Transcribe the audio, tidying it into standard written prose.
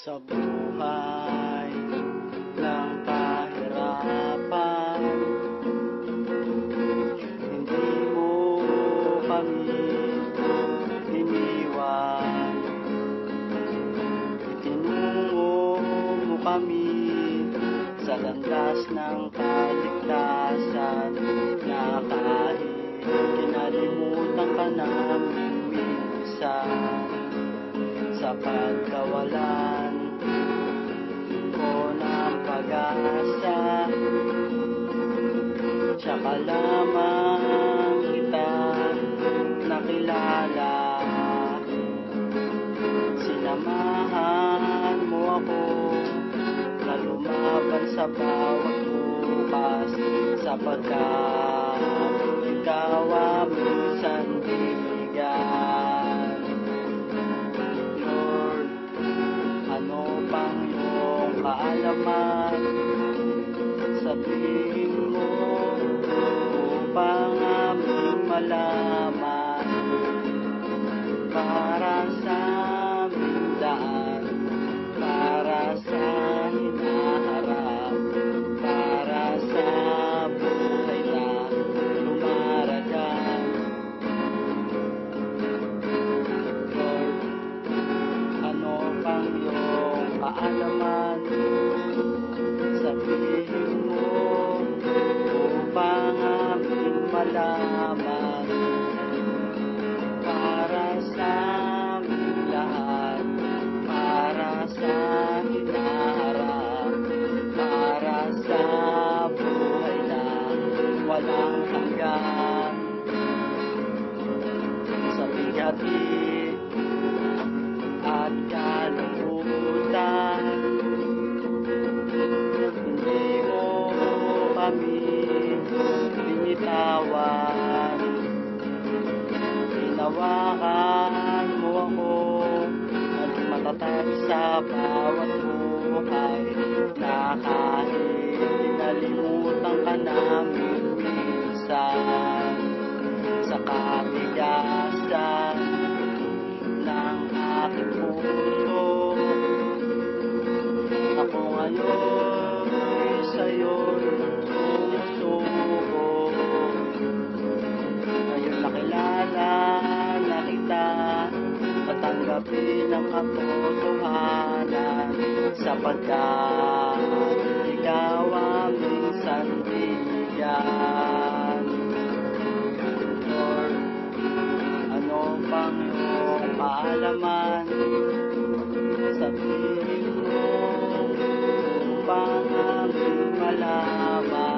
Sa buhay ng kahirapan, hindi mo kami iniwan. Itinungo mo kami sa landas ng kaligtasan, na kahit kinalimutan ka namin minsan, sa pagkawalan ko ng pag-asa, tsaka lamang kita nakilala. Sinamahan mo ako na lumaban sa bawat bukas, sapagkat ikaw aming sandigan. Lord, ano pang iyong kaalaman, sabihin mo upang aming malaman, para sa aming daan, para sa hinaharap, para sa buhay na lumaragan. Lord, ano pang iyong kaalaman, sabihin mo upang aming malaman, para sa aming lahat, para sa hinaharap, para sa buhay na walang hanggan. Sa bighati at kalungkutan, hindi mo kami binitawan. Hinawakan mo ako at matatag sa bawat buhay, na kahit kinalimutan ka namin minsan, sa katigasan ng aking puso, ako ngayon ay sa'yo'y sumusuko. Ngayon nakilala na kita, matanggapin ang katotohanan, sapagkat ikaw aming sandigan. Lord, ano pang iyong kaalaman, sabihin mo upang aming malaman,